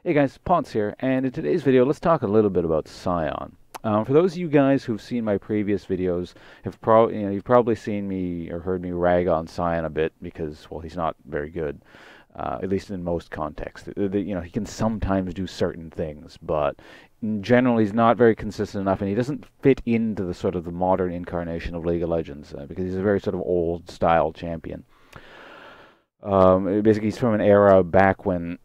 Hey guys, Ponce here, and in today's video, let's talk a little bit about Scion. For those of you guys who've seen my previous videos, you've probably seen me or heard me rag on Scion a bit because, well, he's not very good, at least in most contexts. He can sometimes do certain things, but in general, he's not very consistent enough, and he doesn't fit into the sort of the modern incarnation of League of Legends because he's a very sort of old style champion. Basically, he's from an era back when,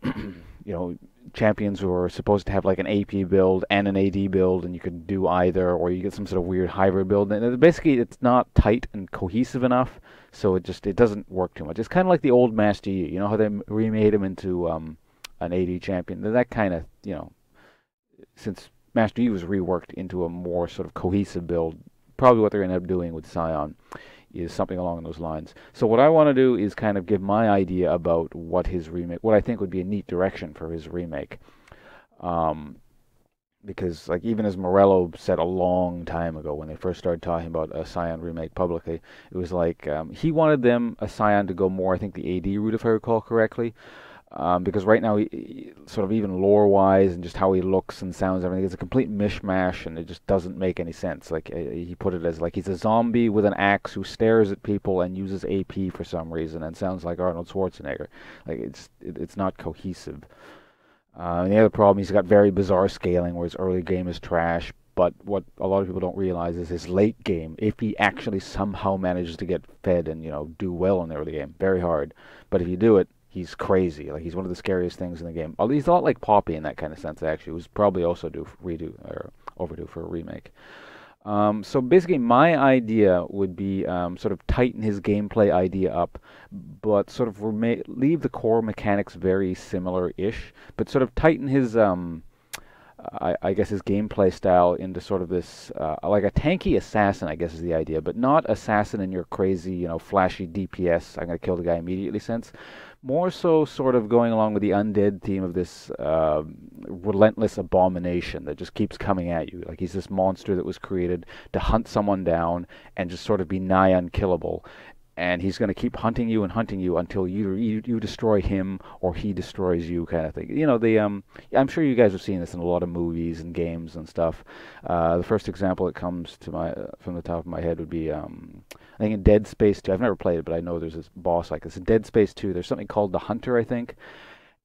champions were supposed to have like an AP build and an AD build, and you could do either, or you get some sort of weird hybrid build. And basically, it's not tight and cohesive enough, so it doesn't work too much. It's kind of like the old Master Yi. You know how they remade him into an AD champion? That kind of, since Master Yi was reworked into a more sort of cohesive build, probably what they're going to end up doing with Scion is something along those lines. So what I want to do is kind of give my idea about what I think would be a neat direction for his remake. Um, because like even as Morello said a long time ago when they first started talking about a Scion remake publicly, it was like he wanted them a Scion to go more, I think the AD route if I recall correctly, because right now, sort of even lore-wise and just how he looks and sounds, everything is a complete mishmash, and it just doesn't make any sense. Like he put it as like he's a zombie with an axe who stares at people and uses AP for some reason and sounds like Arnold Schwarzenegger. Like it's not cohesive. And the other problem, he's got very bizarre scaling, where his early game is trash. But what a lot of people don't realize is his late game, if he actually somehow manages to get fed and do well in the early game, very hard. But if you do it, he's crazy. Like he's one of the scariest things in the game. He's a lot like Poppy in that kind of sense. Actually, it was probably also overdue for a remake. So basically, my idea would be sort of tighten his gameplay idea up, but sort of leave the core mechanics very similar-ish, but sort of tighten his I guess his gameplay style into sort of this like a tanky assassin, I guess is the idea, but not assassin in your crazy, flashy DPS, I'm gonna kill the guy immediately sense. More so, sort of going along with the undead theme of this relentless abomination that just keeps coming at you. Like he's this monster that was created to hunt someone down and just sort of be nigh unkillable, and he's going to keep hunting you until you destroy him or he destroys you, kind of thing. I'm sure you guys have seen this in a lot of movies and games and stuff. The first example that comes to my from the top of my head would be I think in Dead Space 2. I've never played it, but I know there's this boss like this in Dead Space 2. There's something called the Hunter, I think,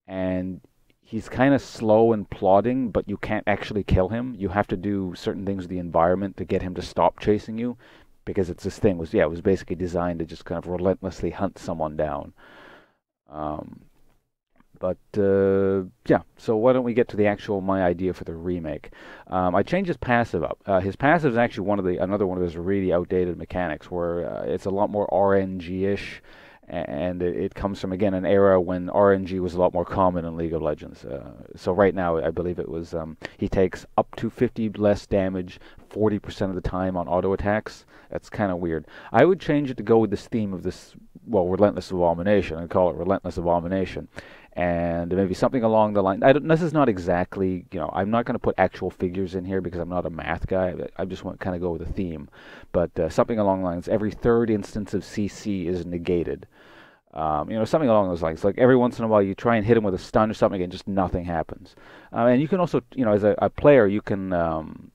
and he's kind of slow and plodding, but you can't actually kill him. You have to do certain things with the environment to get him to stop chasing you, because it's this thing it was basically designed to just kind of relentlessly hunt someone down. Um, yeah, so why don't we get to my idea for the remake? I changed his passive up. His passive is actually another one of those really outdated mechanics where it's a lot more RNG-ish, and it comes from, again, an era when RNG was a lot more common in League of Legends. So right now, I believe it was he takes up to 50 less damage 40% of the time on auto attacks. That's kind of weird. I would change it to go with this theme of this, well, Relentless Abomination, and call it Relentless Abomination. And maybe something along the line. This is not exactly, I'm not going to put actual figures in here because I'm not a math guy. I just want to kind of go with a theme. But something along the lines, every third instance of CC is negated. Something along those lines. Like every once in a while, you try and hit him with a stun or something, and just nothing happens. And you can also, as a player, you can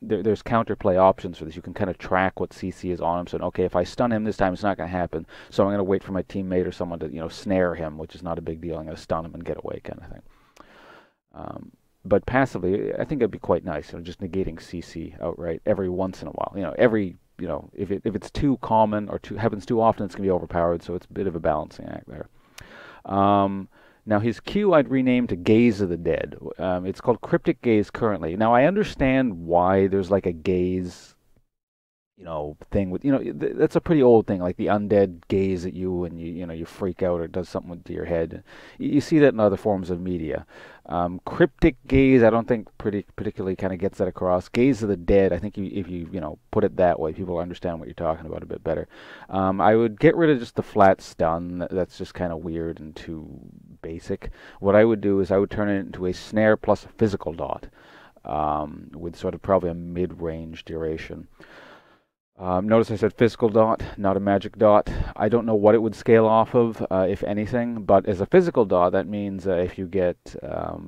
there's counterplay options for this. You can kind of track what CC is on him. So, okay, if I stun him this time, it's not going to happen. So I'm going to wait for my teammate or someone to, snare him, which is not a big deal. I'm going to stun him and get away, kind of thing. But passively, I think it'd be quite nice, just negating CC outright every once in a while. If it's too common or happens too often, it's going to be overpowered, so it's a bit of a balancing act there. Now, his Q I'd rename to Gaze of the Dead. It's called Cryptic Gaze currently. Now, I understand why there's like a gaze, thing with, that's a pretty old thing, like the undead gaze at you and you freak out or it does something to your head. You see that in other forms of media. Cryptic gaze, I don't think particularly kind of gets that across. Gaze of the Dead, I think if you put it that way, people understand what you're talking about a bit better. I would get rid of just the flat stun. That's just kind of weird and too basic. What I would do is I would turn it into a snare plus a physical dot, with sort of probably a mid-range duration. Notice I said physical dot, not a magic dot. I don't know what it would scale off of, if anything, but as a physical dot, that means if you get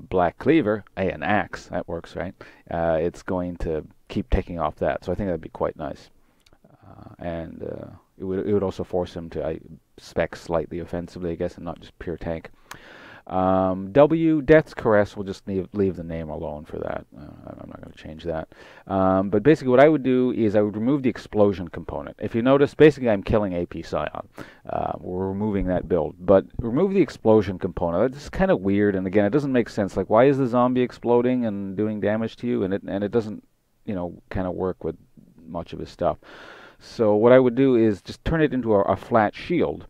Black Cleaver, an axe, that works, right? It's going to keep ticking off that, so I think that'd be quite nice. And it would also force him to spec slightly offensively, I guess, and not just pure tank. W, Death's Caress, we'll just leave the name alone for that. I'm not going to change that. But basically what I would do is I would remove the explosion component. If you notice, basically I'm killing AP Scion. We're removing that build. But remove the explosion component. That's kind of weird, and again, it doesn't make sense. Like, why is the zombie exploding and doing damage to you? And it doesn't, kind of work with much of his stuff. So what I would do is just turn it into a flat shield.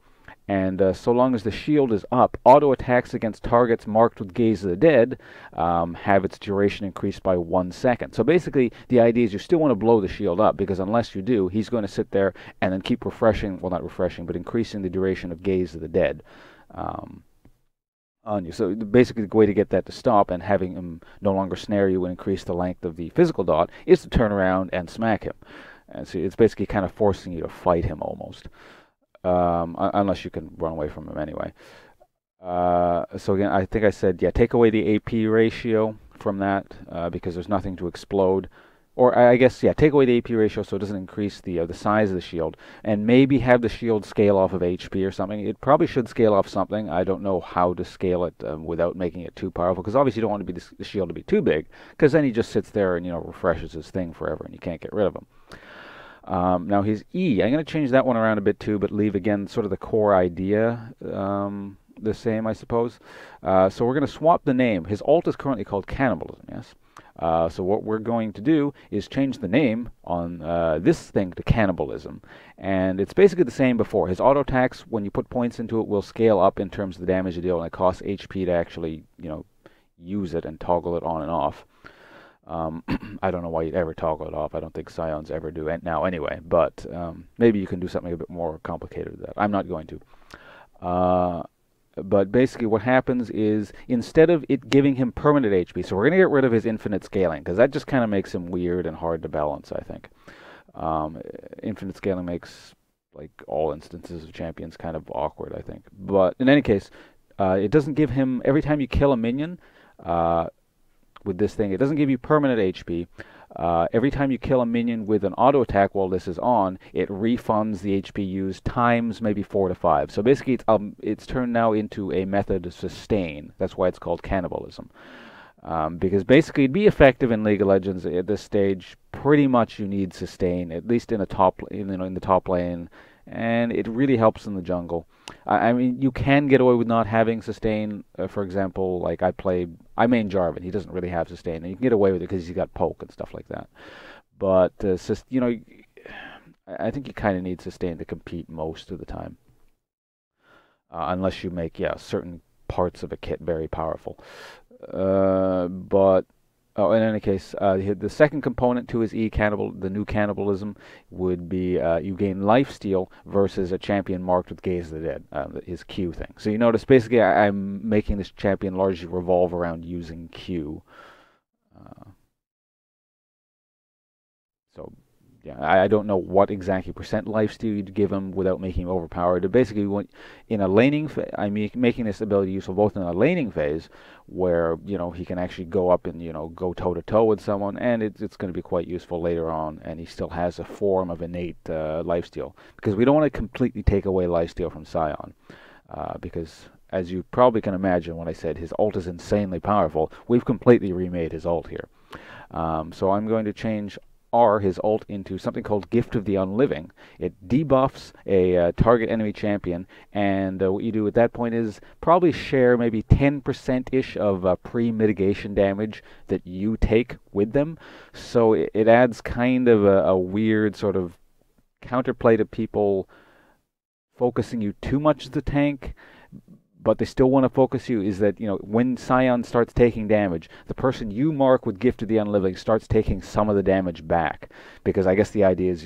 And so long as the shield is up, auto attacks against targets marked with Gaze of the Dead have its duration increased by 1 second. So basically, the idea is you still want to blow the shield up, because unless you do, he's going to sit there and then keep refreshing, well, not refreshing, but increasing the duration of Gaze of the Dead on you. So basically, the way to get that to stop and having him no longer snare you and increase the length of the physical dot is to turn around and smack him. And so it's basically kind of forcing you to fight him almost. Unless you can run away from him anyway. So again, I think I said, yeah, take away the AP ratio from that, because there's nothing to explode. Or I guess, yeah, take away the AP ratio so it doesn't increase the size of the shield. And maybe have the shield scale off of HP or something. It probably should scale off something. I don't know how to scale it without making it too powerful, because obviously you don't want the shield to be too big, because then he just sits there and, refreshes his thing forever and you can't get rid of him. Now his E, I'm going to change that one around a bit too, but leave again sort of the core idea the same, I suppose. So we're going to swap the name. His alt is currently called Cannibalism, yes? So what we're going to do is change the name on this thing to Cannibalism. And it's basically the same before. His auto attacks, when you put points into it, will scale up in terms of the damage you deal, and it costs HP to actually, use it and toggle it on and off. I don't know why you'd ever toggle it off. I don't think Scions ever do it now anyway, but maybe you can do something a bit more complicated with that. I'm not going to. But basically what happens is, instead of it giving him permanent HP, so we're going to get rid of his infinite scaling, because that just kind of makes him weird and hard to balance, I think. Infinite scaling makes, like, all instances of champions kind of awkward, I think. But in any case, it doesn't give him, every time you kill a minion, with this thing, it doesn't give you permanent HP. Every time you kill a minion with an auto attack while this is on, it refunds the HP used times maybe 4 to 5. So basically, it's turned now into a method to sustain. That's why it's called Cannibalism. Because basically, it'd be effective in League of Legends at this stage. Pretty much, you need sustain, at least in the top lane, and it really helps in the jungle. I mean, you can get away with not having sustain. For example, like I main Jarvan. He doesn't really have sustain, and you can get away with it because he's got poke and stuff like that. But I think you kind of need sustain to compete most of the time, unless you make certain parts of a kit very powerful. But in any case, the second component to his the new Cannibalism, would be you gain lifesteal versus a champion marked with Gaze of the Dead, his Q thing. So you notice, basically, I'm making this champion largely revolve around using Q. So, yeah, I don't know what exactly percent lifesteal you'd give him without making him overpowered. Basically, in a laning I'm making this ability useful both in a laning phase, where he can actually go up and go toe to toe with someone, and it's going to be quite useful later on. And he still has a form of innate lifesteal, because we don't want to completely take away lifesteal from Scion, because as you probably can imagine, when I said his ult is insanely powerful, we've completely remade his ult here. So I'm going to change his ult into something called Gift of the Unliving. It debuffs a target enemy champion, and what you do at that point is probably share maybe 10%-ish of pre-mitigation damage that you take with them. So it adds kind of a weird sort of counterplay to people focusing you too much as the tank, but they still want to focus you. Is that, when Scion starts taking damage, the person you mark with Gift of the Unliving starts taking some of the damage back. Because I guess the idea is,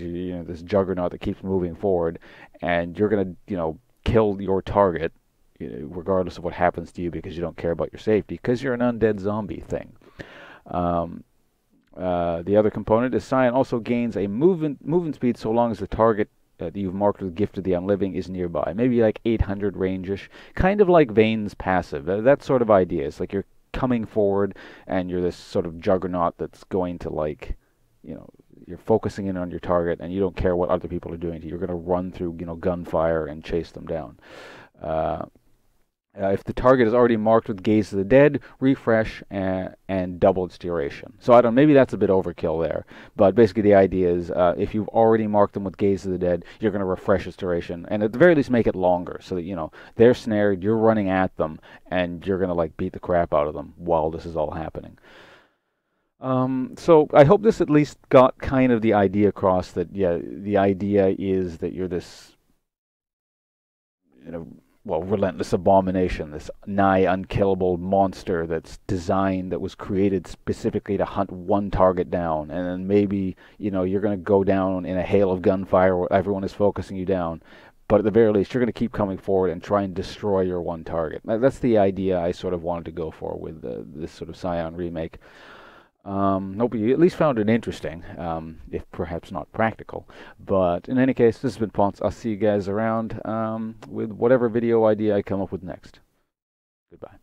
this juggernaut that keeps moving forward, and you're going to, kill your target, regardless of what happens to you, because you don't care about your safety, because you're an undead zombie thing. The other component is Scion also gains a movement speed so long as the target that you've marked with Gift of the Unliving is nearby. Maybe like 800 range-ish. Kind of like Vayne's passive. That sort of idea. It's like you're coming forward and you're this sort of juggernaut that's going to like, you know, you're focusing in on your target and you don't care what other people are doing to you. You're going to run through, you know, gunfire and chase them down. If the target is already marked with Gaze of the Dead, refresh and double its duration. So I don't. Maybe that's a bit overkill there, but basically the idea is if you've already marked them with Gaze of the Dead, you're going to refresh its duration, and at the very least make it longer, so that you know they're snared, you're running at them, and you're going to like beat the crap out of them while this is all happening. So I hope this at least got kind of the idea across that yeah, the idea is that you're this, you know, well, relentless abomination, this nigh unkillable monster that's designed, that was created specifically to hunt one target down, and then maybe, you know, you're going to go down in a hail of gunfire where everyone is focusing you down, but at the very least, you're going to keep coming forward and try and destroy your one target. That's the idea I sort of wanted to go for with this sort of Scion remake. Hope you at least found it interesting, if perhaps not practical. But in any case, this has been Ponce. I'll see you guys around with whatever video idea I come up with next. Goodbye.